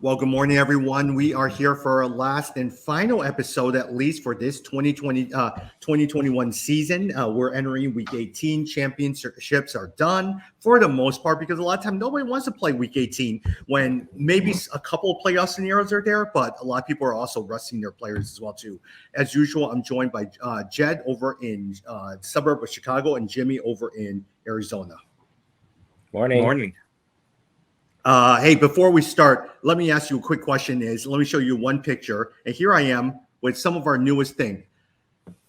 Well, good morning, everyone. We are here for our last and final episode, at least for this 2021 season. We're entering week 18. Championships are done for the most part because a lot of times nobody wants to play week 18 when maybe a couple of playoff scenarios are there, but a lot of people are also resting their players as well, too. As usual, I'm joined by Jed over in suburb of Chicago and Jimmy over in Arizona. Morning. Hey, before we start, let me ask you a quick question. Let me show you one picture. And here I am with some of our newest thing.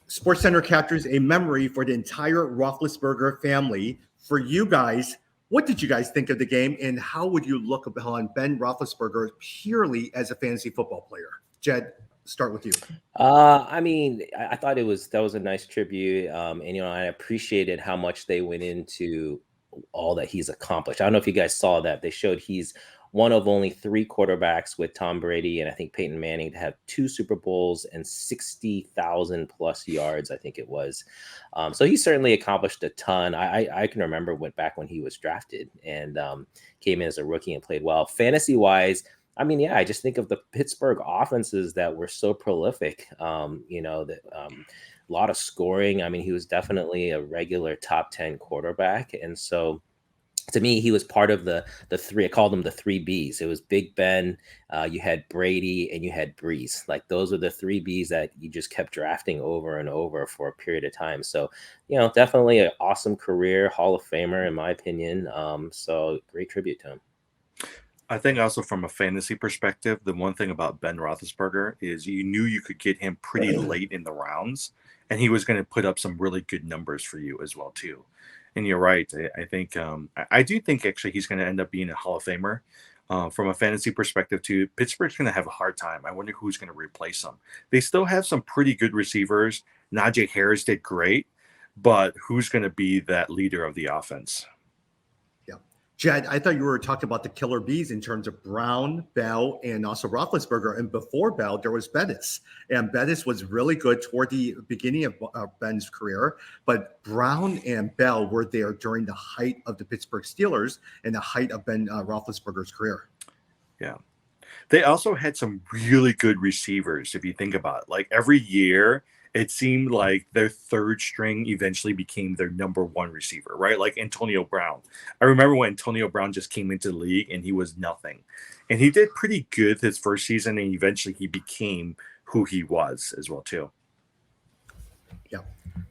SportsCenter captures a memory for the entire Roethlisberger family. For you guys, what did you guys think of the game, and how would you look upon Ben Roethlisberger purely as a fantasy football player? Jed, start with you. I thought that was a nice tribute, and I appreciated how much they went into all that he's accomplished. I don't know if you guys saw that. They showed he's one of only 3 quarterbacks with Tom Brady and I think Peyton Manning to have 2 Super Bowls and 60,000 plus yards, I think it was. So he certainly accomplished a ton. I can remember back when he was drafted and came in as a rookie and played well. Fantasy-wise, I just think of the Pittsburgh offenses that were so prolific, a lot of scoring. He was definitely a regular top 10 quarterback. And so to me, he was part of the 3, I called them the 3 Bs. It was Big Ben, you had Brady, and you had Breeze. Like those are the 3 Bs that you just kept drafting over and over for a period of time. So, definitely an awesome career, Hall of Famer, in my opinion. So great tribute to him. I think also from a fantasy perspective, the one thing about Ben Roethlisberger is you knew you could get him pretty late in the rounds, and he was going to put up some really good numbers for you as well, too. And you're right. I think I do think actually he's going to end up being a Hall of Famer. From a fantasy perspective, too, Pittsburgh's going to have a hard time. I wonder who's going to replace him. They still have some pretty good receivers. Najee Harris did great, but who's going to be that leader of the offense? Jed, I thought you were talking about the killer bees in terms of Brown, Bell, and also Roethlisberger. And before Bell, there was Bettis. And Bettis was really good toward the beginning of Ben's career. But Brown and Bell were there during the height of the Pittsburgh Steelers and the height of Ben Roethlisberger's career. Yeah. They also had some really good receivers, if you think about it. Like every year, it seemed like their third string eventually became their number 1 receiver, right? Like Antonio Brown. I remember when Antonio Brown just came into the league and he was nothing. And he did pretty good his first season, and eventually he became who he was as well, too. Yeah.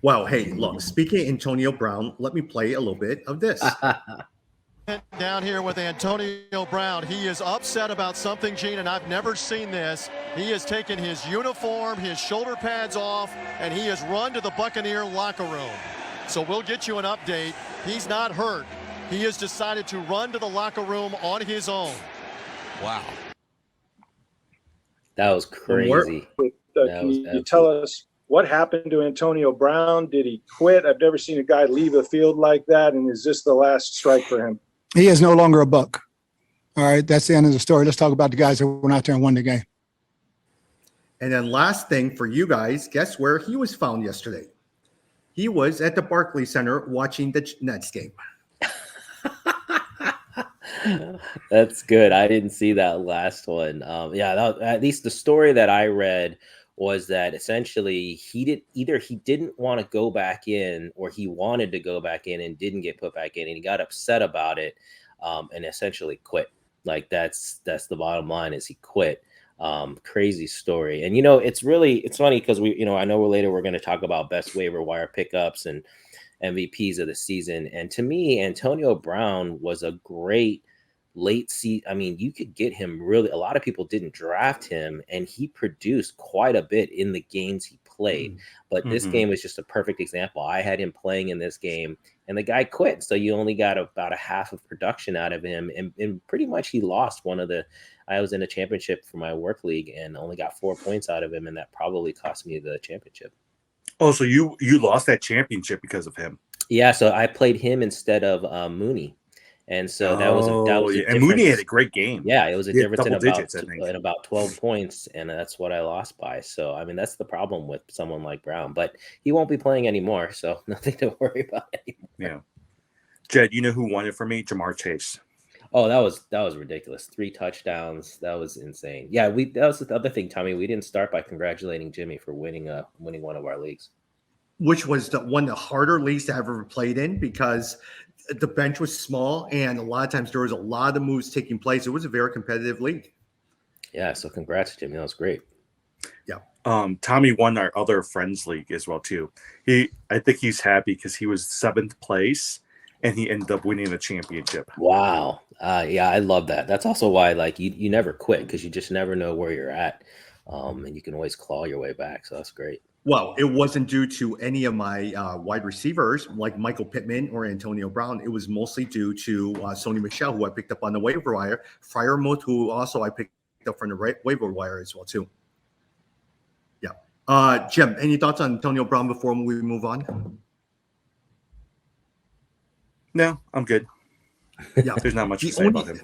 Well, hey, look, speaking of Antonio Brown, let me play a little bit of this. Down here with Antonio Brown. He is upset about something, Gene, and I've never seen this. He has taken his uniform, his shoulder pads off, and he has run to the Buccaneer locker room. So we'll get you an update. He's not hurt. He has decided to run to the locker room on his own. Wow. That was crazy. Can you tell us what happened to Antonio Brown? Did he quit? I've never seen a guy leave a field like that. And is this the last strike for him? He is no longer a Buck. All right, that's the end of the story. Let's talk about the guys that went out there and won the game. And then last thing for you guys, guess where he was found yesterday? He was at the Barclays Center watching the Nets game. That's good. I didn't see that last one. At least the story that I read was that essentially he didn't want to go back in, or he wanted to go back in and didn't get put back in, and he got upset about it and essentially quit. Like that's the bottom line, is he quit. Crazy story. And it's funny because I know later we're going to talk about best waiver wire pickups and MVPs of the season. And to me, Antonio Brown was a great late season. You could get him really. A lot of people didn't draft him, and he produced quite a bit in the games he played. But this game was just a perfect example. I had him playing in this game, and the guy quit. So you only got about a half of production out of him, and pretty much he lost one of the. I was in a championship for my work league and only got 4 points out of him, and that probably cost me the championship. Oh, so you lost that championship because of him? Yeah. So I played him instead of Mooney. And so that was and Mooney had a great game. Yeah, it was a difference in about 12 points, and that's what I lost by. So that's the problem with someone like Brown, but he won't be playing anymore, so nothing to worry about anymore. Yeah. Jed, you know who won it for me? Jamar Chase. Oh, that was ridiculous. 3 touchdowns. That was insane. Yeah, that was the other thing, Tommy. We didn't start by congratulating Jimmy for winning one of our leagues. Which was one of the harder leagues I've ever played in because the bench was small and a lot of times there was a lot of moves taking place. It was a very competitive league. Yeah, so congrats, Jimmy. That was great. Yeah. Tommy won our other friends league as well too. I think he's happy because he was 7th place and he ended up winning the championship. Wow. Yeah, I love that. That's also why like you never quit because you just never know where you're at. And you can always claw your way back. So that's great. Well, it wasn't due to any of my wide receivers like Michael Pittman or Antonio Brown. It was mostly due to Sony Michel, who I picked up on the waiver wire, Fryermuth, who also I picked up from the waiver wire as well too. Yeah. Jim, any thoughts on Antonio Brown before we move on? No, I'm good. Yeah. There's not much to say about him.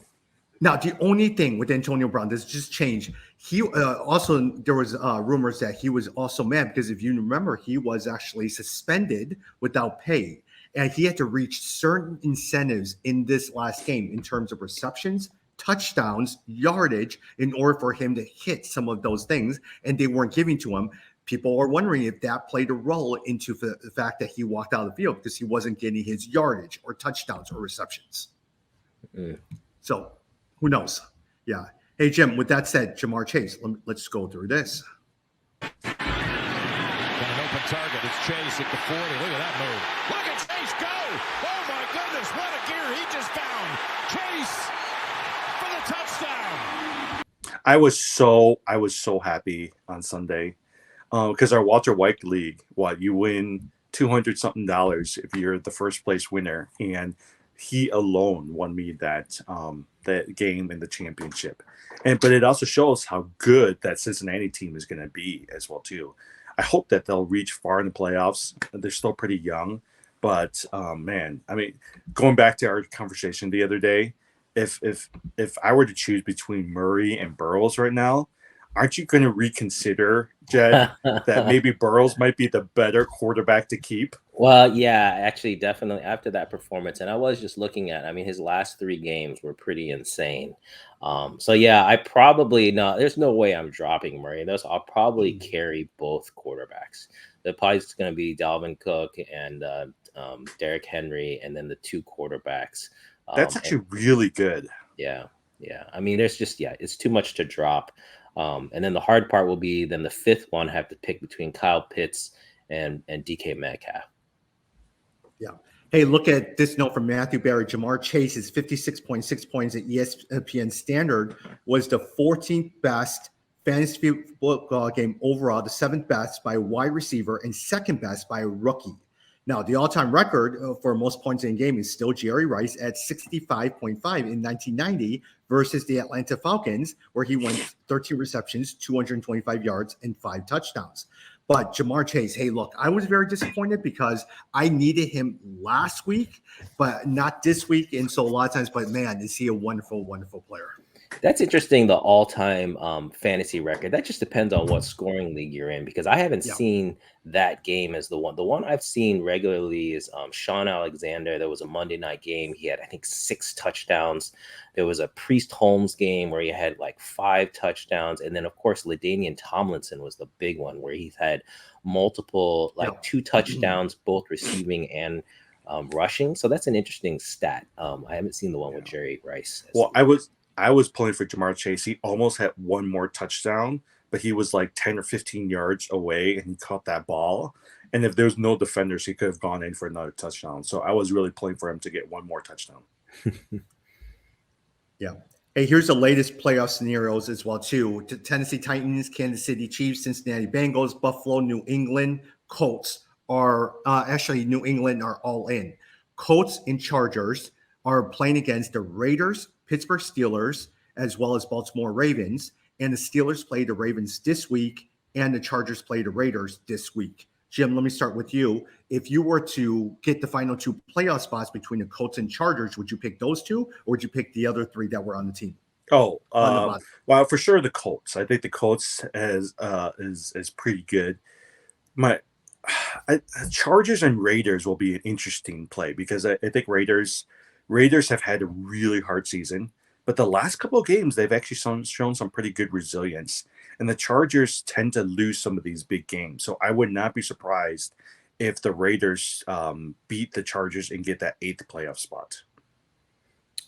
Now, the only thing with Antonio Brown, this just changed. He also, there was rumors that he was also mad because if you remember, he was actually suspended without pay. And he had to reach certain incentives in this last game in terms of receptions, touchdowns, yardage, in order for him to hit some of those things. And they weren't giving to him. People are wondering if that played a role into the fact that he walked out of the field because he wasn't getting his yardage or touchdowns or receptions. So who knows? Yeah. Hey, Jim, with that said, Jamar Chase, let's go through this. Got an open target. It's Chase at the 40. Look at that move. Look at Chase go. Oh, my goodness. What a gear he just found. Chase for the touchdown. I was so happy on Sunday because our Walter White League, you win $200 something if you're the first place winner. And he alone won me that game in the championship. But it also shows how good that Cincinnati team is going to be as well too. I hope that they'll reach far in the playoffs. They're still pretty young, but man, I mean, going back to our conversation the other day, if I were to choose between Murray and Burrows right now, aren't you going to reconsider, Jed, that maybe Burrows might be the better quarterback to keep? Well, yeah, actually, definitely after that performance. And I was just looking at, I mean, his last 3 games were pretty insane. So, yeah, I probably not. There's no way I'm dropping Murray. I'll probably carry both quarterbacks. The probably going to be Dalvin Cook and Derrick Henry, and then the 2 quarterbacks. That's actually really good. Yeah. Yeah. I mean, there's just, it's too much to drop. And then the hard part will be then the 5th one have to pick between Kyle Pitts and DK Metcalf. Yeah. Hey, look at this note from Matthew Barry. Jamar Chase's 56.6 points at ESPN Standard was the 14th best fantasy football game overall, the 7th best by a wide receiver, and 2nd best by a rookie. Now, the all-time record for most points in a game is still Jerry Rice at 65.5 in 1990 versus the Atlanta Falcons, where he went 13 receptions, 225 yards, and 5 touchdowns. But Jamar Chase, hey, look, I was very disappointed because I needed him last week, but not this week. And so a lot of times, but man, is he a wonderful, wonderful player. That's interesting, the all-time fantasy record. That just depends on what scoring league you're in, because I haven't seen that game as the one. The one I've seen regularly is Sean Alexander. There was a Monday night game. He had, I think, 6 touchdowns. There was a Priest Holmes game where he had like 5 touchdowns. And then, of course, LaDainian Tomlinson was the big one where he's had multiple, 2 touchdowns, both receiving and rushing. So that's an interesting stat. I haven't seen the one with Jerry Rice. Well, I was pulling for Jamar Chase. He almost had one more touchdown, but he was like 10 or 15 yards away and he caught that ball. And if there was no defenders, he could have gone in for another touchdown. So I was really pulling for him to get one more touchdown. Yeah. Hey, here's the latest playoff scenarios as well, too. Tennessee Titans, Kansas City Chiefs, Cincinnati Bengals, Buffalo, New England, Colts are actually New England are all in. Colts and Chargers are playing against the Raiders, Pittsburgh Steelers, as well as Baltimore Ravens. And the Steelers play the Ravens this week, and the Chargers play the Raiders this week. Jim, let me start with you. If you were to get the final 2 playoff spots between the Colts and Chargers, would you pick those 2, or would you pick the other 3 that were on the team? Well, for sure the Colts. I think the Colts is pretty good. Chargers and Raiders will be an interesting play because I think Raiders Raiders have had a really hard season, but the last couple of games, they've actually shown some pretty good resilience. And the Chargers tend to lose some of these big games. So I would not be surprised if the Raiders beat the Chargers and get that 8th playoff spot.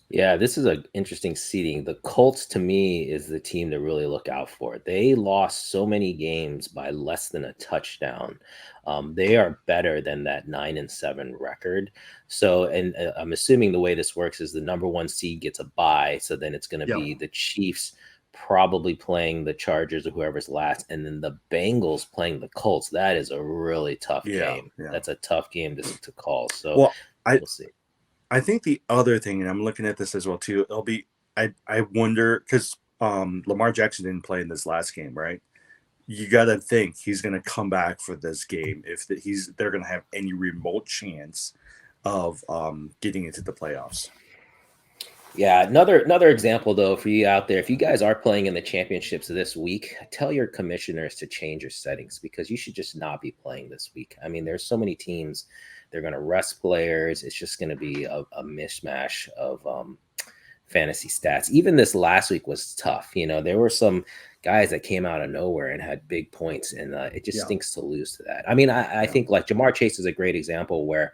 Yeah, this is an interesting seeding. The Colts, to me, is the team to really look out for. They lost so many games by less than a touchdown. They are better than that 9-7 record. So, and I'm assuming the way this works is the number 1 seed gets a bye. So then it's going to be the Chiefs probably playing the Chargers or whoever's last, and then the Bengals playing the Colts. That is a really tough game. Yeah. That's a tough game to call. So we'll see. I think the other thing, and I'm looking at this as well too, it'll be I wonder because Lamar Jackson didn't play in this last game, right? You got to think he's going to come back for this game if they're going to have any remote chance of getting into the playoffs. Yeah, another example though for you out there, if you guys are playing in the championships this week, tell your commissioners to change your settings because you should just not be playing this week. I mean, there's so many teams. They're going to rest players. It's just going to be a mishmash of fantasy stats. Even this last week was tough. You know, there were some guys that came out of nowhere and had big points, and it just stinks to lose to that. I mean, I think like Jamar Chase is a great example where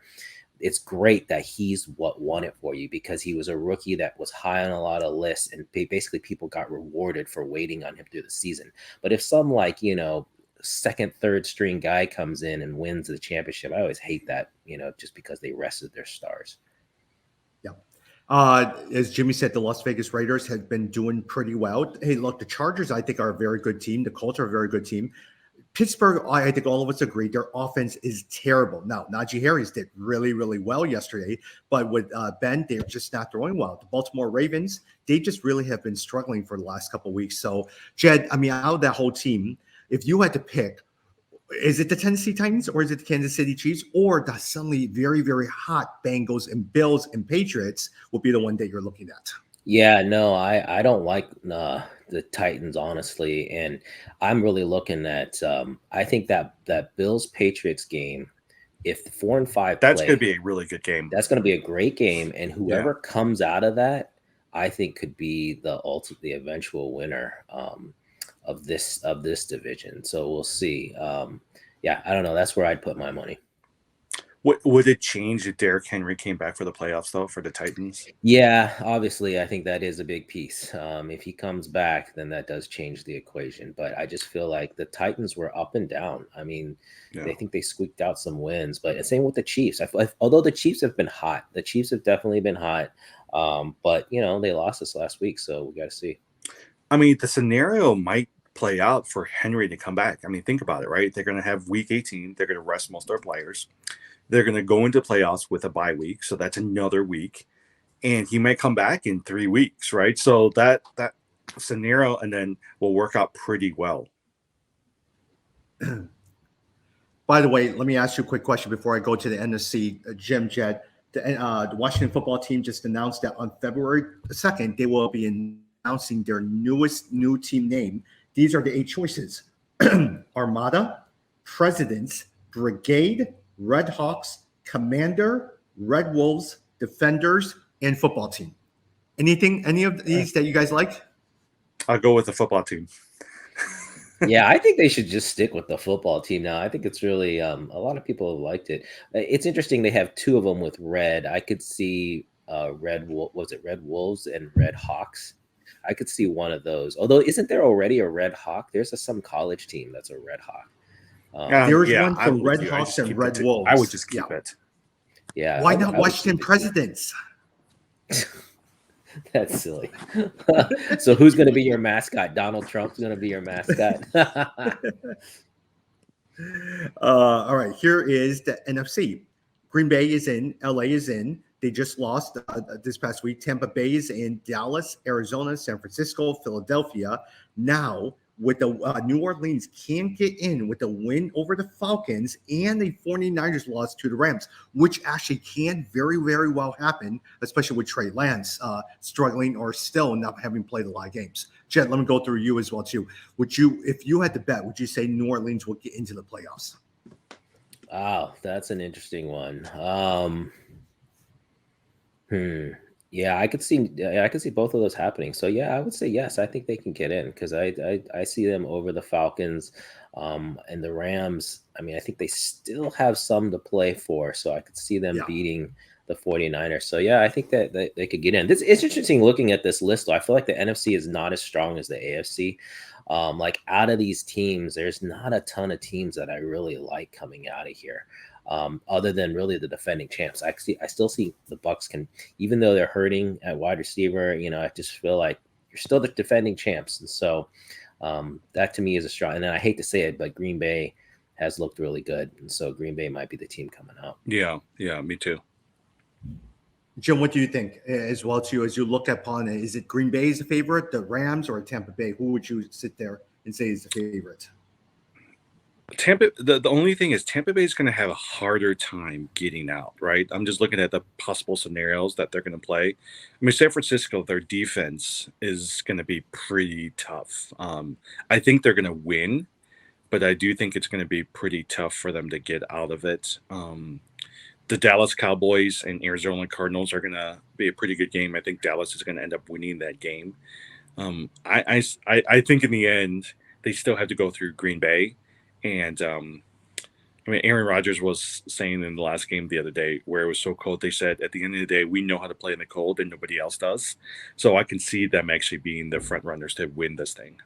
it's great that he's what won it for you because he was a rookie that was high on a lot of lists, and basically people got rewarded for waiting on him through the season. But if some like, you know, second, third string guy comes in and wins the championship, I always hate that, you know, just because they rested their stars. Yeah. As Jimmy said, the Las Vegas Raiders have been doing pretty well. Hey, look, the Chargers, I think, are a very good team. The Colts are a very good team. Pittsburgh, I think all of us agree, their offense is terrible. Now, Najee Harris did really, really well yesterday, but with Ben, they're just not throwing well. The Baltimore Ravens, they just really have been struggling for the last couple of weeks. So, Jed, I mean, out of that whole team, if you had to pick, is it the Tennessee Titans or is it the Kansas City Chiefs or the suddenly very, very hot Bengals and Bills and Patriots will be the one that you're looking at? Yeah, no, I don't like the Titans, honestly. And I'm really looking at, I think that Bills Patriots game, if the 4 and 5 that's play, going to be a really good game. That's going to be a great game. And whoever comes out of that, I think could be the eventual winner of this division. So we'll see. Yeah, I don't know. That's where I'd put my money. Would it change if Derrick Henry came back for the playoffs, though, for the Titans? Yeah, obviously, I think that is a big piece. If he comes back, then that does change the equation. But I just feel like the Titans were up and down. I mean, I think they squeaked out some wins. But same with the Chiefs. Although the Chiefs have been hot. The Chiefs have definitely been hot. But, you know, they lost us last week, so we got to see. I mean, the scenario might play out for Henry to come back. I mean, think about it, right? They're going to have week 18. They're going to rest most of their players. They're going to go into playoffs with a bye week. So that's another week. And he might come back in 3 weeks, right? So that scenario and then will work out pretty well. By the way, let me ask you a quick question before I go to the NFC. Jim, Jed, the Washington football team just announced that on February 2nd, they will be announcing their new team name. These are the 8 choices: Armada, Presidents, Brigade, Red Hawks, Commander, Red Wolves, Defenders, and football team. Any of these that you guys like? I'll go with the football team. Yeah, I think they should just stick with the football team now. I think it's really a lot of people have liked it. It's interesting they have 2 of them with red. I could see Red Wolves and Red Hawks. I could see one of those. Although, isn't there already a Red Hawk? There's some college team that's a Red Hawk. There's one for Red Hawks and Red Wolves. I would just keep it. Yeah. Why not Washington Presidents? That's silly. So who's going to be your mascot? Donald Trump's going to be your mascot. All right. Here is the NFC. Green Bay is in. LA is in. They just lost this past week. Tampa Bay is in. Dallas, Arizona, San Francisco, Philadelphia. Now, with the New Orleans can get in with a win over the Falcons, and the 49ers lost to the Rams, which actually can very, very well happen, especially with Trey Lance struggling or still not having played a lot of games. Jed, let me go through you as well too. Would you, if you had to bet, would you say New Orleans will get into the playoffs? Wow, that's an interesting one. Yeah, I could see. I could see both of those happening. So yeah, I would say yes. I think they can get in because I see them over the Falcons, and the Rams. I mean, I think they still have some to play for. So I could see them Yeah. beating the 49ers. So yeah, I think that they could get in. This it's interesting looking at this list though. I feel like the NFC is not as strong as the AFC. Like out of these teams, there's not a ton of teams that I really like coming out of here. Other than really the defending champs, I still see the Bucks can, even though they're hurting at wide receiver. I just feel like you're still the defending champs, and so that to me is a strong. And then I hate to say it, but Green Bay has looked really good, and so Green Bay might be the team coming out. Yeah, me too. Jim, what do you think as well too as you look upon it? Is it Green Bay is the favorite, the Rams, or Tampa Bay? Who would you sit there and say is the favorite? Tampa. The only thing is Tampa Bay is going to have a harder time getting out. Right. I'm just looking at the possible scenarios that they're going to play. I mean, San Francisco, their defense is going to be pretty tough. I think they're going to win, but I do think it's going to be pretty tough for them to get out of it. The Dallas Cowboys and Arizona Cardinals are going to be a pretty good game. I think Dallas is going to end up winning that game. I think in the end, they still have to go through Green Bay. And I mean, Aaron Rodgers was saying in the last game the other day where it was so cold, they said, at the end of the day, we know how to play in the cold and nobody else does. So I can see them actually being the front runners to win this thing.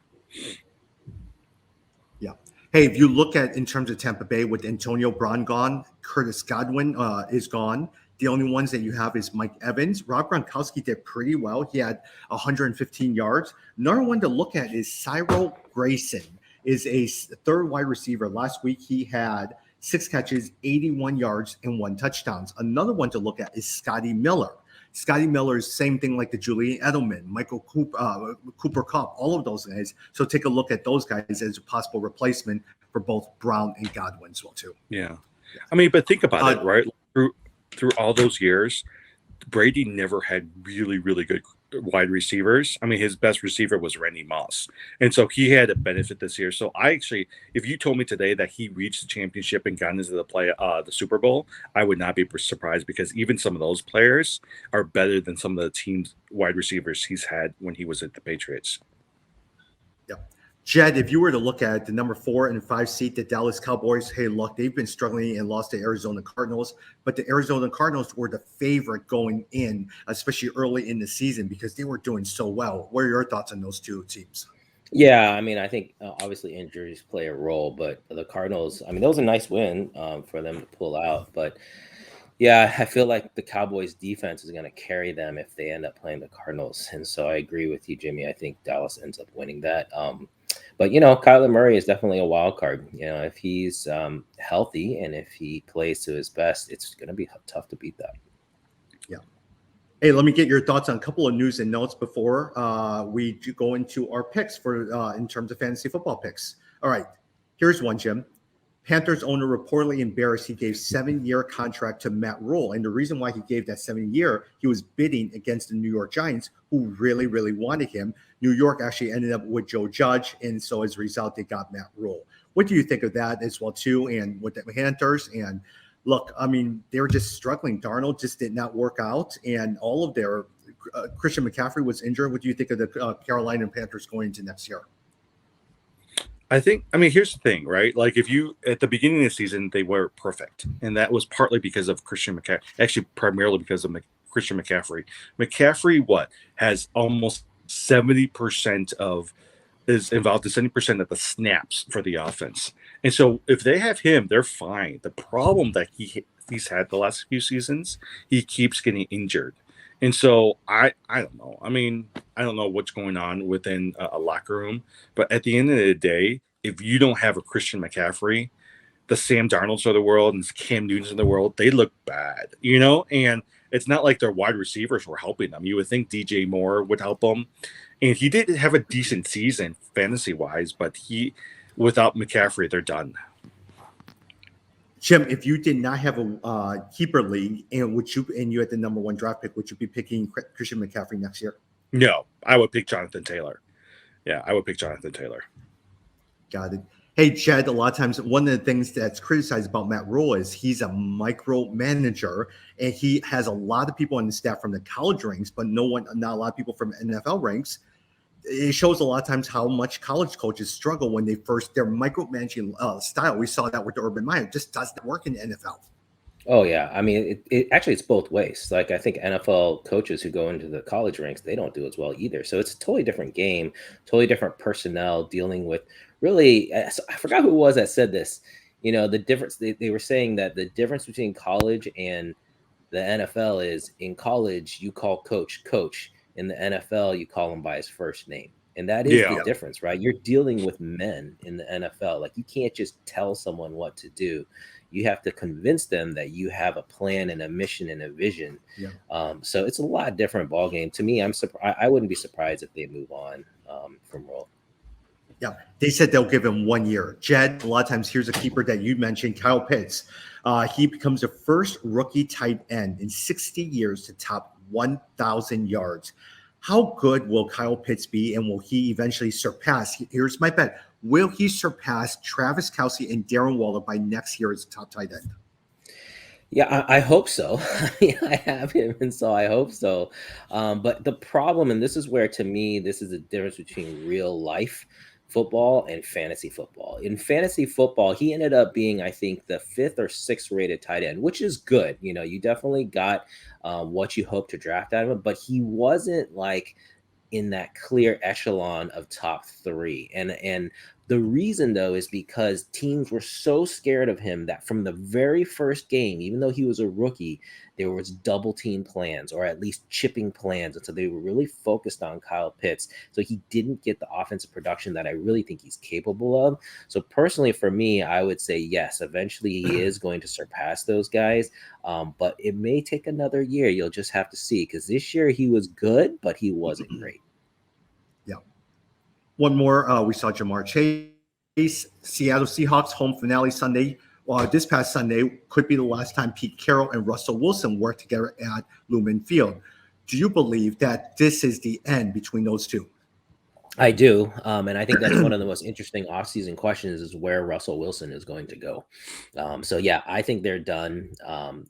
Yeah. Hey, if you look at in terms of Tampa Bay with Antonio Brown gone, Curtis Godwin is gone. The only ones that you have is Mike Evans. Rob Gronkowski did pretty well. He had 115 yards. Another one to look at is Cyril Grayson, is a third wide receiver. Last week, he had 6 catches, 81 yards, and 1 touchdown. Another one to look at is Scotty Miller. Scotty Miller is same thing like the Julian Edelman, Michael Cooper Kupp, all of those guys. So take a look at those guys as a possible replacement for both Brown and Godwin as well too. Yeah. I mean, but think about it, right? Through all those years, Brady never had really, really good wide receivers. I mean, his best receiver was Randy Moss. And so he had a benefit this year. So I actually, if you told me today that he reached the championship and got into the Super Bowl, I would not be surprised because even some of those players are better than some of the team's wide receivers he's had when he was at the Patriots. Yeah. Jed, if you were to look at the number 4 and 5 seed, the Dallas Cowboys, hey, look, they've been struggling and lost to Arizona Cardinals, but the Arizona Cardinals were the favorite going in, especially early in the season because they were doing so well. What are your thoughts on those two teams? Yeah, I mean, I think obviously injuries play a role, but the Cardinals, I mean, that was a nice win for them to pull out, but yeah, I feel like the Cowboys defense is going to carry them if they end up playing the Cardinals. And so I agree with you, Jimmy. I think Dallas ends up winning that. But, Kyler Murray is definitely a wild card. If he's healthy and if he plays to his best, it's going to be tough to beat that. Yeah. Hey, let me get your thoughts on a couple of news and notes before we go into our picks for in terms of fantasy football picks. All right. Here's one, Jim. Panthers owner reportedly embarrassed he gave 7-year contract to Matt Rule. And the reason why he gave that 7-year, he was bidding against the New York Giants, who really, really wanted him. New York actually ended up with Joe Judge. And so as a result, they got Matt Rule. What do you think of that as well, too? And with the Panthers and look, I mean, they were just struggling. Darnold just did not work out. And all of their Christian McCaffrey was injured. What do you think of the Carolina Panthers going into next year? I mean, here's the thing, right? Like if you, at the beginning of the season, they were perfect. And that was partly because of Christian McCaffrey, actually primarily because of Christian McCaffrey. McCaffrey, has almost 70% is involved in 70% of the snaps for the offense. And so if they have him, they're fine. The problem that he's had the last few seasons, he keeps getting injured. And so I don't know. I mean, I don't know what's going on within a locker room, but at the end of the day, if you don't have a Christian McCaffrey, the Sam Darnolds of the world and Cam Newtons of the world, they look bad, and it's not like their wide receivers were helping them. You would think DJ Moore would help them. And he did have a decent season fantasy wise, but without McCaffrey, they're done. Jim, if you did not have a keeper league and you had the number 1 draft pick, would you be picking Christian McCaffrey next year? No, I would pick Jonathan Taylor. Yeah, I would pick Jonathan Taylor. Got it. Hey, Jed, a lot of times one of the things that's criticized about Matt Rule is he's a micromanager and he has a lot of people on the staff from the college ranks, but not a lot of people from NFL ranks. It shows a lot of times how much college coaches struggle when their micromanaging style. We saw that with Urban Meyer. It just doesn't work in the NFL. Oh yeah, I mean, it actually it's both ways. Like I think NFL coaches who go into the college ranks, they don't do as well either. So it's a totally different game, totally different personnel dealing with. Really, I forgot who it was that said this. The difference. They were saying that the difference between college and the NFL is in college you call coach coach. In the NFL you call him by his first name. And that is the difference, right? You're dealing with men in the NFL. Like you can't just tell someone what to do. You have to convince them that you have a plan and a mission and a vision. Yeah. So it's a lot different ball game. To me, I'm surprised. I wouldn't be surprised if they move on from Rule. Yeah, they said they'll give him 1 year. Jed, a lot of times, here's a keeper that you mentioned, Kyle Pitts. He becomes the first rookie tight end in 60 years to top 1,000 yards. How good will Kyle Pitts be, and will he eventually surpass? Here's my bet. Will he surpass Travis Kelce and Darren Waller by next year as top tight end? Yeah, I hope so. I have him, and so I hope so. But the problem, and this is where, to me, this is the difference between real life football and fantasy football. In fantasy football, he ended up being, I think, the 5th or 6th rated tight end, which is good. You definitely got what you hope to draft out of him, but he wasn't like in that clear echelon of top 3. And the reason, though, is because teams were so scared of him that from the very first game, even though he was a rookie, there was double team plans or at least chipping plans. And so they were really focused on Kyle Pitts. So he didn't get the offensive production that I really think he's capable of. So personally, for me, I would say, yes, eventually he is going to surpass those guys. But it may take another year. You'll just have to see, because this year he was good, but he wasn't great. Yeah. One more, we saw Jamar Chase, Seattle Seahawks home finale Sunday. This past Sunday could be the last time Pete Carroll and Russell Wilson work together at Lumen Field. Do you believe that this is the end between those two? I do. And I think that's one of the most interesting offseason questions is where Russell Wilson is going to go. So, yeah, I think they're done.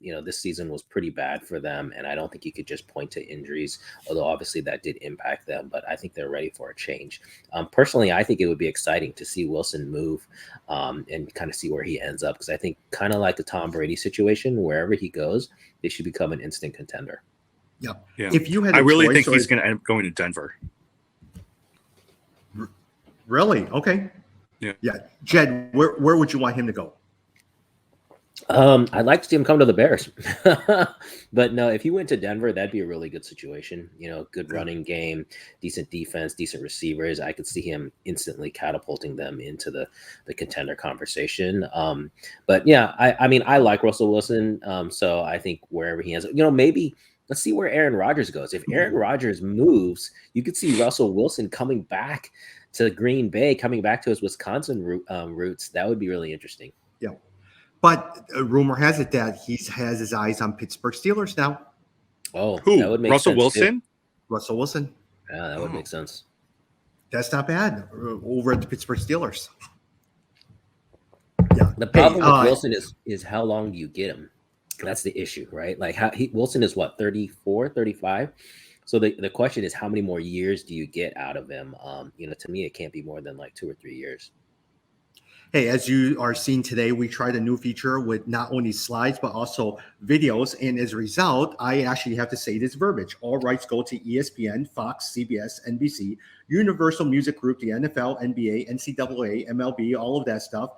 This season was pretty bad for them, and I don't think you could just point to injuries, although obviously that did impact them. But I think they're ready for a change. Personally, I think it would be exciting to see Wilson move and kind of see where he ends up, because I think kind of like the Tom Brady situation, wherever he goes, they should become an instant contender. Yeah. If you had, I really think he's going to end up going to Denver. Really? Okay. Yeah. Jed, where would you want him to go? I'd like to see him come to the Bears. But no, if he went to Denver, that'd be a really good situation. Good running game, decent defense, decent receivers. I could see him instantly catapulting them into the contender conversation. But yeah, I mean, I like Russell Wilson. So I think wherever he ends up, maybe let's see where Aaron Rodgers goes. If Aaron Rodgers moves, you could see Russell Wilson coming back to Green Bay, coming back to his Wisconsin roots. That would be really interesting. Yeah. But rumor has it that he has his eyes on Pittsburgh Steelers now. Oh, who? That would make Russell sense Wilson? Too. Russell Wilson. Yeah, that would make sense. That's not bad over at the Pittsburgh Steelers. Yeah. The problem with Wilson is how long do you get him? That's the issue, right? Like Wilson is what, 34, 35? So the question is, how many more years do you get out of him? To me, it can't be more than like 2 or 3 years. Hey, as you are seeing today, we tried a new feature with not only slides, but also videos. And as a result, I actually have to say this verbiage. All rights go to ESPN, Fox, CBS, NBC, Universal Music Group, the NFL, NBA, NCAA, MLB, all of that stuff.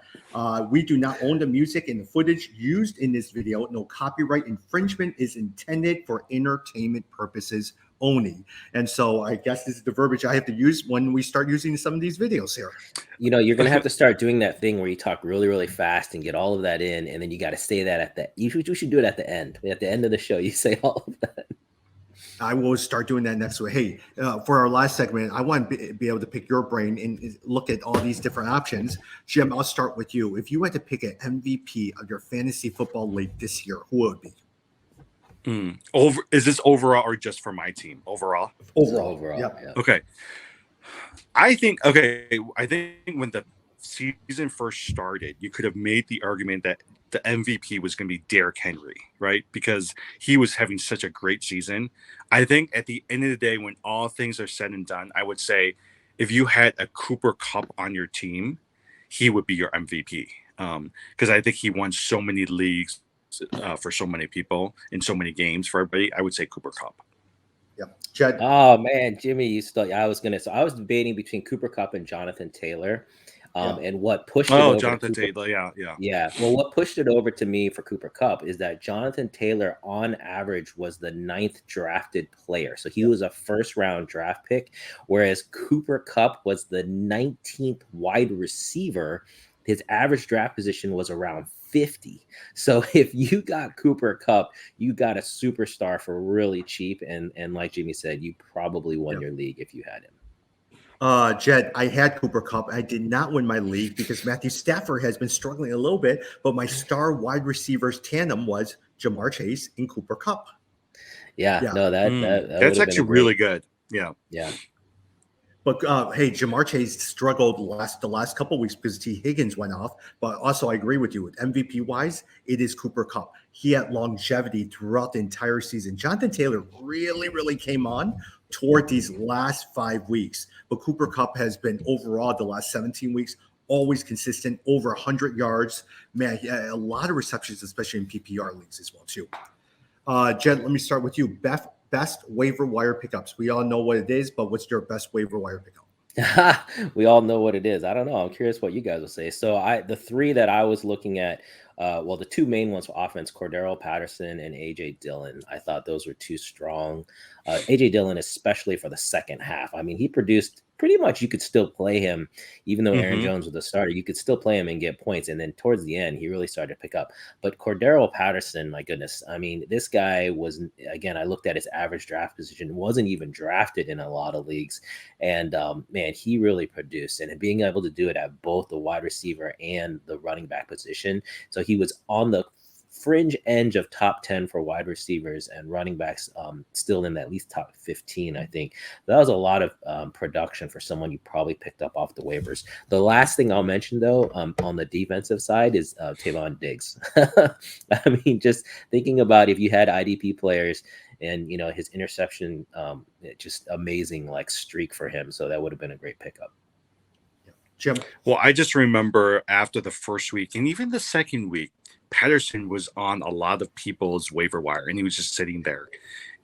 We do not own the music and the footage used in this video. No copyright infringement is intended for entertainment purposes only. And so I guess this is the verbiage I have to use when we start using some of these videos here. You're going to have to start doing that thing where you talk really, really fast and get all of that in. And then you got to say that you should do it at the end. At the end of the show, you say all of that. I will start doing that next week. Hey, for our last segment, I want to be able to pick your brain and look at all these different options. Jim, I'll start with you. If you had to pick an MVP of your fantasy football league this year, who would it be? Is this overall or just for my team? Overall. Overall. Yeah. Okay. I think when the season first started, you could have made the argument that the MVP was going to be Derrick Henry, right? Because he was having such a great season. I think at the end of the day, when all things are said and done, I would say if you had a Cooper Kupp on your team, he would be your MVP. Because I think he won so many leagues for so many people in so many games for everybody. I would say Cooper Kupp. Yeah, Jed. Oh man, Jimmy, you still. I was debating between Cooper Kupp and Jonathan Taylor, and what pushed it over. Jonathan to Cooper, Taylor, yeah. Well, what pushed it over to me for Cooper Kupp is that Jonathan Taylor, on average, was the 9th drafted player, so he was a first-round draft pick, whereas Cooper Kupp was the 19th wide receiver. His average draft position was around 50. So if you got Cooper Kupp, you got a superstar for really cheap. And like Jimmy said, you probably won your league if you had him. Jed, I had Cooper Kupp. I did not win my league because Matthew Stafford has been struggling a little bit, but my star wide receivers tandem was Jamar Chase and Cooper Kupp. No, that's actually really good. Yeah. But hey, Jamar Chase struggled the last couple of weeks because T. Higgins went off. But also, I agree with you. With MVP wise, it is Cooper Kupp. He had longevity throughout the entire season. Jonathan Taylor really came on toward these last 5 weeks. But Cooper Kupp has been overall the last 17 weeks always consistent, over 100 yards. Man, a lot of receptions, especially in PPR leagues as well too. Jed, let me start with you. Best waiver wire pickups. We all know what it is, but what's your best waiver wire pickup? We all know what it is. I don't know. I'm curious what you guys will say. So the 3 that I was looking at, the 2 main ones for offense, Cordero Patterson and AJ Dillon. I thought those were 2 strong. AJ Dillon, especially for the second half. I mean, he produced pretty much, you could still play him, even though Aaron Jones was the starter, you could still play him and get points. And then towards the end, he really started to pick up. But Cordero Patterson, my goodness, I mean, this guy was, again, I looked at his average draft position, wasn't even drafted in a lot of leagues. And man, he really produced. And being able to do it at both the wide receiver and the running back position. So he was on the fringe edge of top 10 for wide receivers and running backs, still in at least top 15, I think. That was a lot of production for someone you probably picked up off the waivers. The last thing I'll mention, though, on the defensive side is Tavon Diggs. I mean, just thinking about if you had IDP players and, you know, his interception, just amazing, like, streak for him. So that would have been a great pickup. Jim? Well, I just remember after the first week and even the second week, Patterson was on a lot of people's waiver wire and he was just sitting there.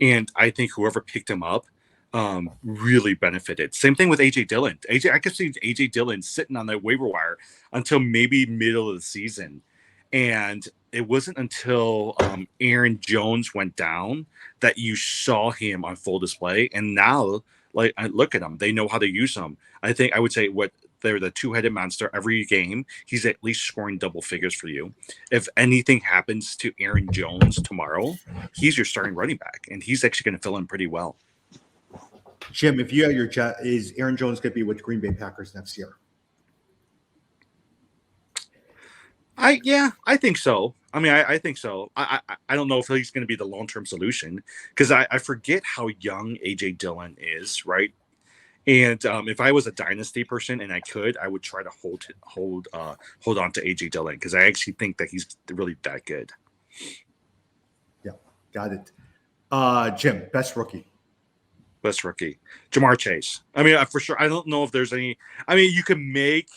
And I think whoever picked him up really benefited. Same thing with AJ Dillon. I could see AJ Dillon sitting on the waiver wire until maybe middle of the season. And it wasn't until Aaron Jones went down that you saw him on full display. And now, like, I look at him, they know how to use him. I think I would say they're the 2-headed monster every game. He's at least scoring double figures for you. If anything happens to Aaron Jones tomorrow, he's your starting running back, and he's actually going to fill in pretty well. Jim, if you have your jet, is Aaron Jones going to be with Green Bay Packers next year? I think so. I mean, I think so. I don't know if he's going to be the long-term solution because I forget how young AJ Dillon is, right? And if I was a dynasty person and I would try to hold on to AJ Dillon because I actually think that he's really that good. Yeah, got it. Jim, best rookie. Best rookie, Jamar Chase. I mean, for sure. I don't know if there's any. I mean, you can make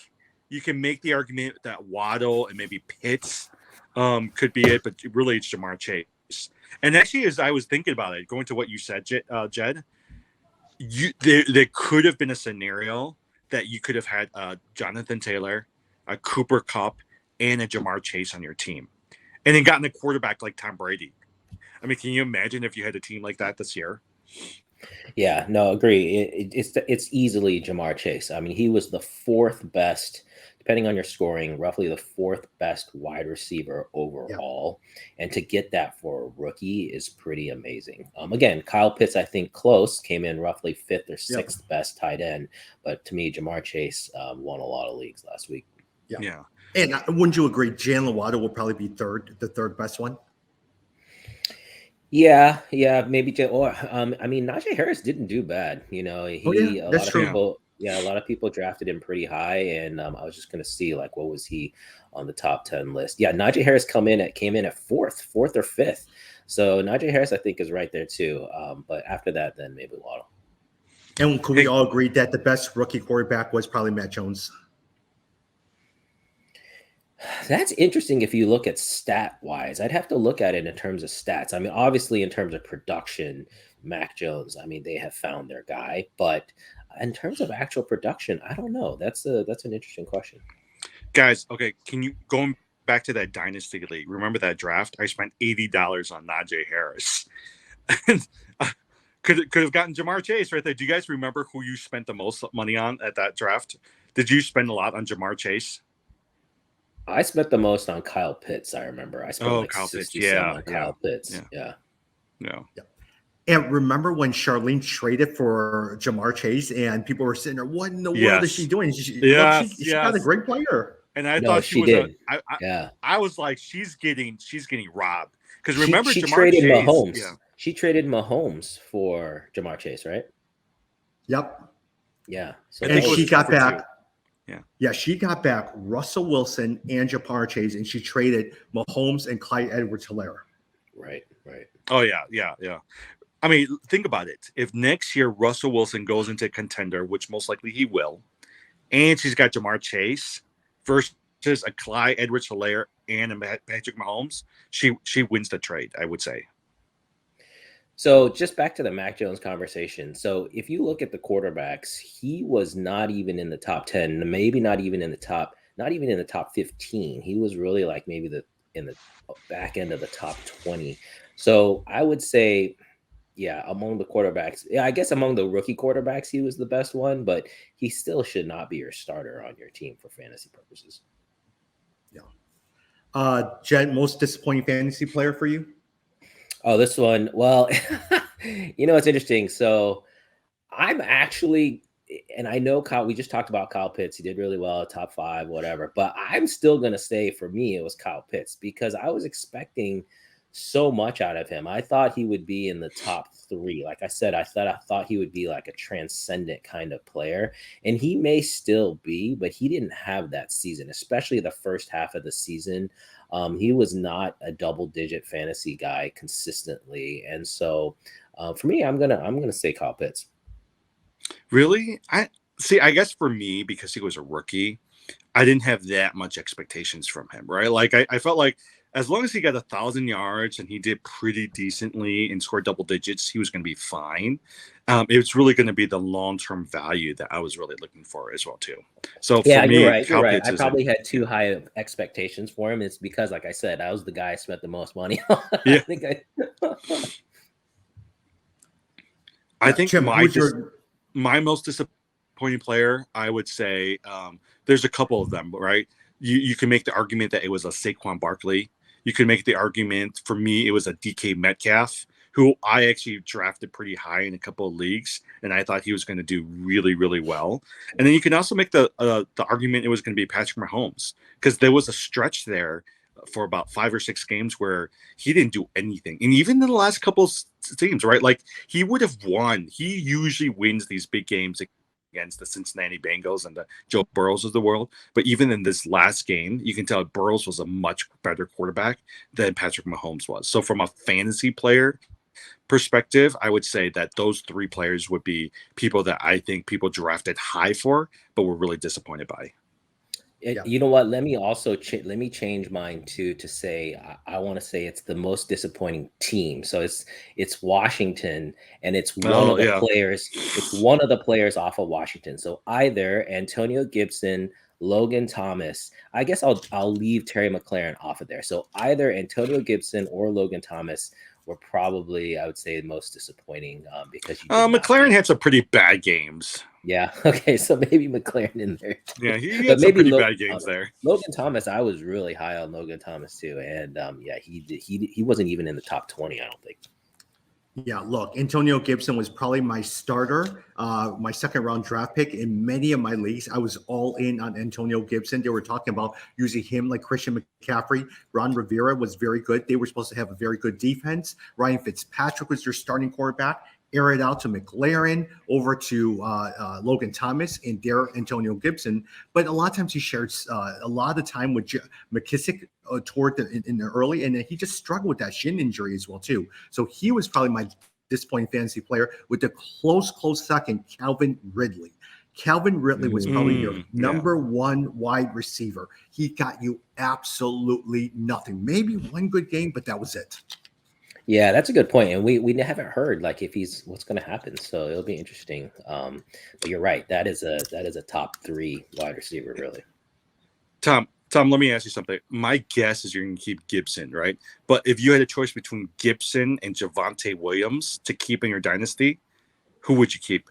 the argument that Waddle and maybe Pitts could be it, but really it's Jamar Chase. And actually, as I was thinking about it, going to what you said, Jed. There could have been a scenario that you could have had Jonathan Taylor, a Cooper Kupp, and a Jamar Chase on your team, and then gotten a quarterback like Tom Brady. I mean, can you imagine if you had a team like that this year? Yeah, no, agree. It's easily Jamar Chase. I mean, he was the 4th best, depending on your scoring, roughly the 4th best wide receiver overall. Yeah. And to get that for a rookie is pretty amazing. Again, Kyle Pitts, I think close, came in roughly 5th or 6th best tight end. But to me, Jamar Chase won a lot of leagues last week. Yeah. And wouldn't you agree Jalen Waddle will probably be the third best one? Yeah, maybe. Or I mean, Najee Harris didn't do bad. You know, a lot of people Yeah, a lot of people drafted him pretty high, and I was just gonna see like what was he on the top 10 list. Yeah, Najee Harris came in at fourth or fifth. So Najee Harris, I think, is right there too. But after that, then maybe Waddle. And could we all agree that the best rookie quarterback was probably Matt Jones? That's interesting if you look at stat wise. I'd have to look at it in terms of stats. I mean, obviously, in terms of production, Mac Jones, I mean, they have found their guy. But in terms of actual production, I don't know. That's an interesting question. Guys, okay, can you going back to that dynasty league? Remember that draft? I spent $80 on Najee Harris. Could have gotten Jamar Chase right there. Do you guys remember who you spent the most money on at that draft? Did you spend a lot on Jamar Chase? I spent the most on Kyle Pitts. I remember I spent Kyle 60 Pitts. some on Kyle Pitts. Yeah. And remember when Charlene traded for Jamar Chase and people were sitting there, what in the world is she doing? She got a great player. And I thought she was did. I was like, she's getting robbed. Because remember she Jamar traded Chase, Mahomes. Yeah. She traded Mahomes for Jamar Chase, right? Yep. Yeah. So and she got back. Two. Yeah, she got back Russell Wilson and Jamar Chase, and she traded Mahomes and Clyde Edwards-Helaire. Right. Oh, yeah. I mean, think about it. If next year Russell Wilson goes into contender, which most likely he will, and she's got Jamar Chase versus a Clyde Edwards-Helaire and a Patrick Mahomes, she wins the trade, I would say. So just back to the Mac Jones conversation. So if you look at the quarterbacks, he was not even in the top 10, maybe not even in the top 15. He was really like maybe in the back end of the top 20. So I would say, yeah, among the quarterbacks, I guess among the rookie quarterbacks, he was the best one, but he still should not be your starter on your team for fantasy purposes. Yeah. Jen, most disappointing fantasy player for you? Oh, this one. Well, it's interesting. So I'm actually, and I know Kyle, we just talked about Kyle Pitts. He did really well, top 5, whatever. But I'm still going to say for me, it was Kyle Pitts because I was expecting so much out of him. I thought he would be in the top 3. Like I said, I thought he would be like a transcendent kind of player. And he may still be, but he didn't have that season, especially the first half of the season. He was not a double-digit fantasy guy consistently, and so for me, I'm gonna say Kyle Pitts. Really? I guess for me, because he was a rookie, I didn't have that much expectations from him, right? Like I felt like as long as he got 1,000 yards and he did pretty decently and scored double digits, he was going to be fine. It was really going to be the long-term value that I was really looking for as well too. So yeah, for me, you're right. Pitts I probably had too high of expectations for him. It's because, like I said, I was the guy I spent the most money on. Yeah. I think Tim, my most disappointing player, I would say, there's a couple of them, right? You can make the argument that it was a Saquon Barkley. You can make the argument, for me, it was a DK Metcalf, who I actually drafted pretty high in a couple of leagues, and I thought he was going to do really, really well. And then you can also make the argument it was going to be Patrick Mahomes, because there was a stretch there for about 5 or 6 games where he didn't do anything. And even in the last couple of teams, right? Like, he would have won. He usually wins these big games against the Cincinnati Bengals and the Joe Burrows of the world. But even in this last game, you can tell Burrows was a much better quarterback than Patrick Mahomes was. So from a fantasy player perspective, I would say that those 3 players would be people that I think people drafted high for, but were really disappointed by. You know what? Let me also let me change mine to say I want to say it's the most disappointing team. So it's Washington, and it's one of the players. It's one of the players off of Washington. So either Antonio Gibson, Logan Thomas. I guess I'll leave Terry McLaurin off of there. So either Antonio Gibson or Logan Thomas were probably, I would say, the most disappointing because McLaurin had some pretty bad games. Yeah. Okay. So maybe McLaurin in there. Yeah, he had some pretty bad games there. Logan Thomas, I was really high on Logan Thomas too, and he wasn't even in the top 20. I don't think. Yeah, look, Antonio Gibson was probably my starter, my second round draft pick in many of my leagues. I was all in on Antonio Gibson. They were talking about using him like Christian McCaffrey. Ron Rivera was very good. They were supposed to have a very good defense. Ryan Fitzpatrick was their starting quarterback. Air it out to McLaren, over to Logan Thomas and Antonio Gibson. But a lot of times he shared a lot of the time with McKissick toward in the early, and he just struggled with that shin injury as well too. So he was probably my disappointing fantasy player. With the close second, Calvin Ridley. Calvin Ridley was probably your number one wide receiver. He got you absolutely nothing. Maybe one good game, but that was it. Yeah, that's a good point, and we haven't heard like if he's what's going to happen. So it'll be interesting. But you're right. That is a top 3 wide receiver, really. Tom, let me ask you something. My guess is you're going to keep Gibson, right? But if you had a choice between Gibson and Javonte Williams to keep in your dynasty, who would you keep?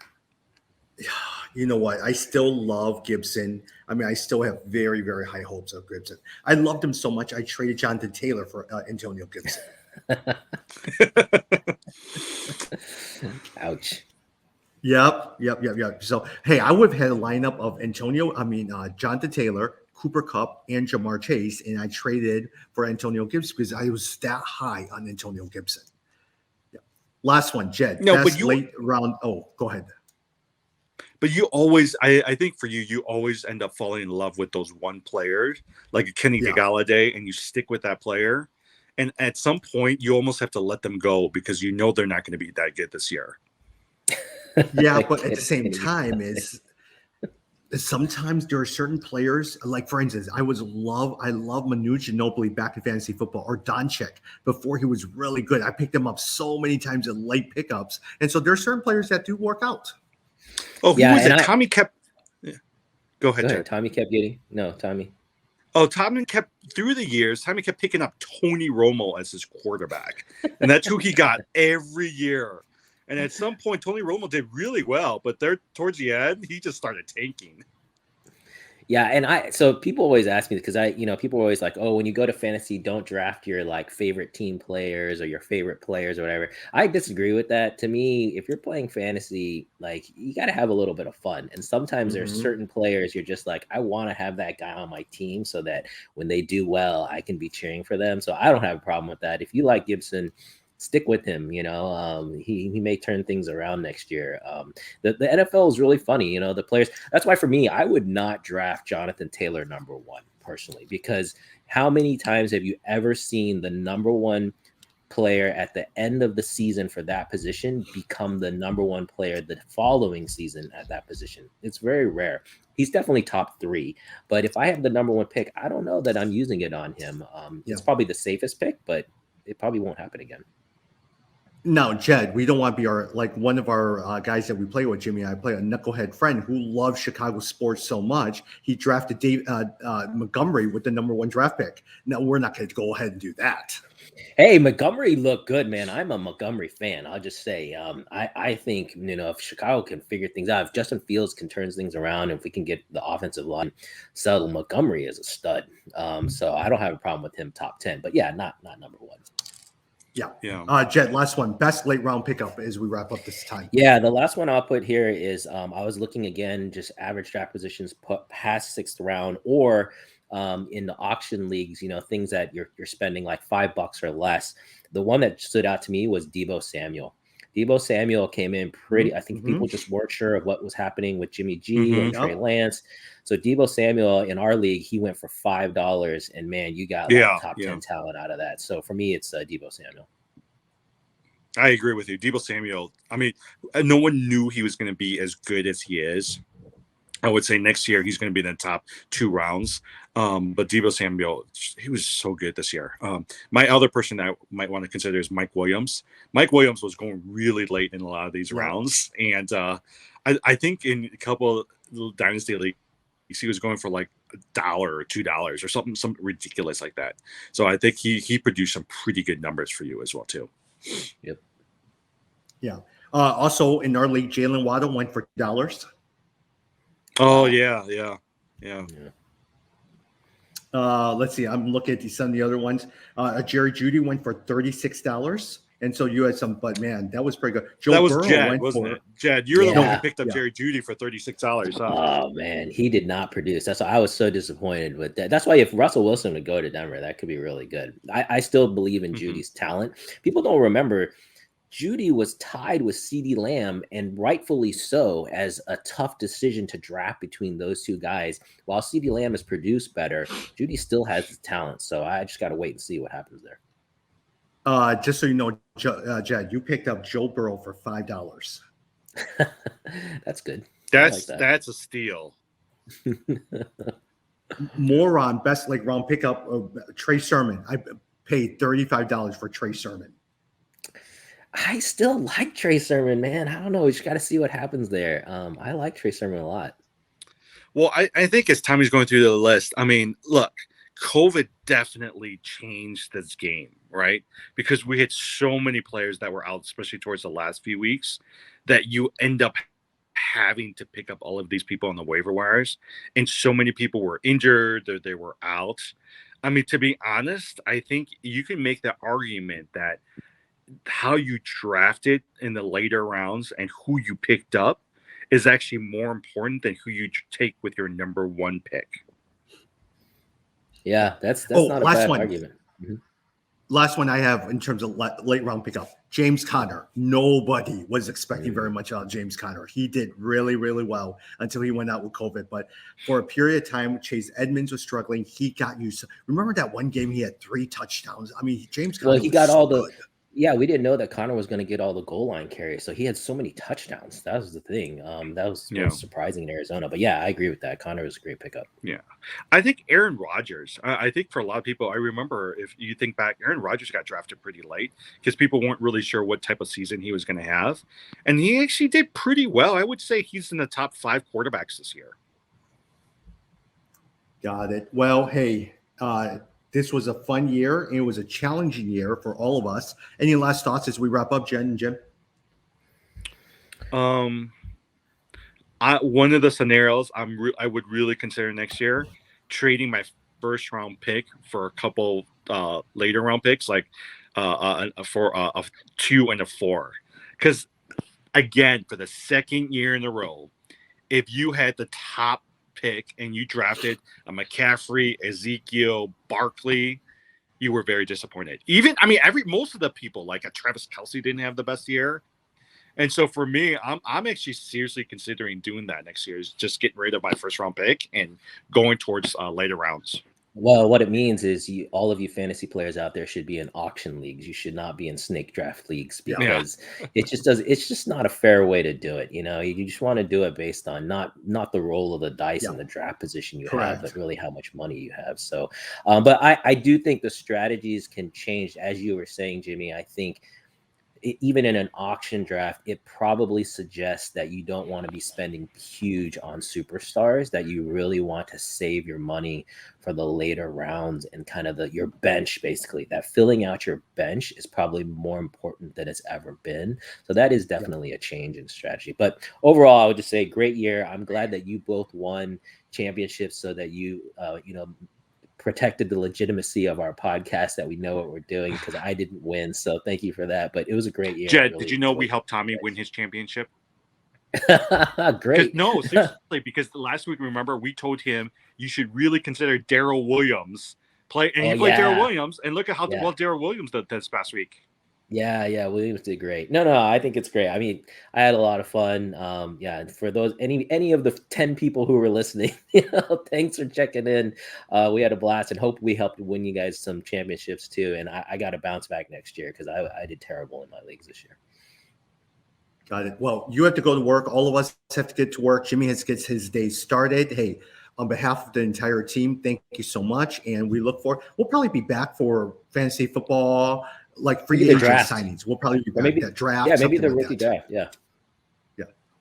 You know what? I still love Gibson. I mean, I still have very, very high hopes of Gibson. I loved him so much, I traded Jonathan Taylor for Antonio Gibson. Ouch. Yep. So, hey, I would have had a lineup of Jonathan Taylor, Cooper Kupp, and Jamar Chase, and I traded for Antonio Gibson because I was that high on Antonio Gibson. Yeah. Last one, Jed. No, best late round. Oh, go ahead. But you always, I think for you always end up falling in love with those one players, like a Kenny Galladay, and you stick with that player. And at some point, you almost have to let them go because you know they're not going to be that good this year. Yeah, but at the same time, sometimes there are certain players, like for instance, I love Manu Ginobili back in fantasy football, or Doncic before he was really good. I picked him up so many times in late pickups, and so there are certain players that do work out. Oh, who was it? Tommy kept. Yeah. Go ahead. Tommy kept getting Tommy. Oh, Tommy kept through the years. Tommy kept picking up Tony Romo as his quarterback, and that's who he got every year. And at some point, Tony Romo did really well, but there towards the end, he just started tanking. Yeah, and so people always ask me because people are always like, oh, when you go to fantasy, don't draft your like favorite team players or your favorite players or whatever. I disagree with that. To me, if you're playing fantasy, like you got to have a little bit of fun. And sometimes there's certain players you're just like, I want to have that guy on my team so that when they do well, I can be cheering for them. So I don't have a problem with that. If you like Gibson, stick with him. He may turn things around next year. The NFL is really funny. The players. That's why for me, I would not draft Jonathan Taylor number 1 personally, because how many times have you ever seen the number 1 player at the end of the season for that position become the number 1 player the following season at that position? It's very rare. He's definitely top 3, but if I have the number 1 pick, I don't know that I'm using it on him. It's probably the safest pick, but it probably won't happen again. No, Jed, we don't want to be one of our guys that we play with, Jimmy and I play, a knucklehead friend who loves Chicago sports so much. He drafted Dave Montgomery with the number 1 draft pick. No, we're not going to go ahead and do that. Hey, Montgomery looked good, man. I'm a Montgomery fan. I'll just say, I think, if Chicago can figure things out, if Justin Fields can turn things around, if we can get the offensive line settled, Montgomery is a stud. So I don't have a problem with him top 10, but yeah, not number 1. Yeah. Jed, last one. Best late round pickup as we wrap up this time. Yeah, the last one I'll put here is I was looking again, just average draft positions put past 6th round, or in the auction leagues, things that you're spending like $5 or less. The one that stood out to me was Deebo Samuel. Deebo Samuel came in pretty. I think people just weren't sure of what was happening with Jimmy G and Trey Lance. So Deebo Samuel in our league, he went for $5, and man, you got top 10 talent out of that. So for me, it's Deebo Samuel. I agree with you. Deebo Samuel, I mean, no one knew he was going to be as good as he is. I would say next year he's going to be in the top 2 rounds. But Deebo Samuel, he was so good this year. My other person that I might want to consider is Mike Williams. Mike Williams was going really late in a lot of these rounds. And I think in a couple of dynasty leagues, he was going for like $1 or $2 or something ridiculous like that. So I think he produced some pretty good numbers for you as well too. Yep. Yeah. Also in our league, Jalen Waddle went for $2. Oh yeah. Let's see. I'm looking at some of the other ones. Jerry Jeudy went for $36, And so you had some, but man, that was pretty good. Joe That was Burrow Jed, went wasn't for it? Jed, you're the one Yeah. who picked up Yeah. Jerry Judy for $36. Huh? Oh man, he did not produce. That's why I was so disappointed with that. That's why if Russell Wilson would go to Denver, that could be really good. I still believe in Mhm. Judy's talent. People don't remember Judy was tied with CeeDee Lamb, and rightfully so, as a tough decision to draft between those two guys. While CeeDee Lamb has produced better, Judy still has the talent. So I just got to wait and see what happens there. Just so you know, Jed, you picked up Joe Burrow for $5. That's good. I like that. That's a steal. Moron, best late round pickup of Trey Sermon. I paid $35 for Trey Sermon. I still like Trey Sermon, man. I don't know. We just got to see what happens there. I like Trey Sermon a lot. Well, I think as Tommy's going through the list, I mean, look, COVID definitely changed this game, right? Because we had so many players that were out, especially towards the last few weeks, that you end up having to pick up all of these people on the waiver wires. And so many people were injured, or they were out. I mean, to be honest, I think you can make the argument that how you drafted in the later rounds and who you picked up is actually more important than who you take with your number one pick. Yeah, that's not a last bad one. argument. Mhm. Last one I have in terms of late round pickup, James Conner. Nobody was expecting very much out of James Conner. He did really, really well until he went out with COVID. But for a period of time, Chase Edmonds was struggling. He got used. Remember that one game he had 3 touchdowns? I mean, James Conner He was got so all the. good. Yeah, we didn't know that Connor was going to get all the goal line carries, so he had so many touchdowns. That was the thing. That was most surprising in Arizona. But yeah, I agree with that. Connor was a great pickup. Yeah, I think Aaron Rodgers. I think for a lot of people, I remember if you think back, Aaron Rodgers got drafted pretty late because people weren't really sure what type of season he was going to have, and he actually did pretty well. I would say he's in the top 5 quarterbacks this year. Got it. Well, hey, this was a fun year. It was a challenging year for all of us. Any last thoughts as we wrap up, Jen and Jim? One of the scenarios I would really consider next year, trading my first round pick for a couple later round picks, like for a 2 and a 4. Because again, for the second year in a row, if you had the top pick and you drafted a McCaffrey, Ezekiel, Barkley, you were very disappointed. Even, I mean, most of the people, like a Travis Kelce, didn't have the best year. And so for me, I'm actually seriously considering doing that next year, is just getting rid of my first round pick and going towards later rounds. Well, what it means is all of you fantasy players out there should be in auction leagues. You should not be in snake draft leagues, because it's just not a fair way to do it. You know, you just want to do it based on not the roll of the dice and the draft position you have, but really how much money you have. So, but I do think the strategies can change. As you were saying, Jimmy, I think even in an auction draft, it probably suggests that you don't want to be spending huge on superstars, that you really want to save your money for the later rounds and kind of your bench, basically. That filling out your bench is probably more important than it's ever been. So that is definitely a change in strategy. But overall, I would just say great year. I'm glad that you both won championships so that you protected the legitimacy of our podcast, that we know what we're doing, because I didn't win. So thank you for that. But it was a great year. Jed, did you know we helped Tommy win his championship? Great. No, seriously, because last week, remember, we told him you should really consider Darrell Williams play, and he played Darrell Williams, and look at how well Darrell Williams did this past week. Yeah, Williams did great. No, I think it's great. I mean, I had a lot of fun. For those any of the 10 people who were listening, thanks for checking in. We had a blast, and hope we helped win you guys some championships too. And I got to bounce back next year, because I did terrible in my leagues this year. Got it. Well, you have to go to work. All of us have to get to work. Jimmy has to get his day started. Hey, on behalf of the entire team, thank you so much. And we look forward. We'll probably be back for fantasy football, like free agent signings. We'll probably be back. Maybe that draft. Yeah, maybe the like rookie draft. Yeah.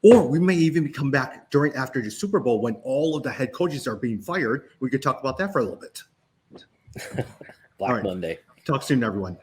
Or we may even come back after the Super Bowl, when all of the head coaches are being fired. We could talk about that for a little bit. Black Monday. Talk soon, everyone.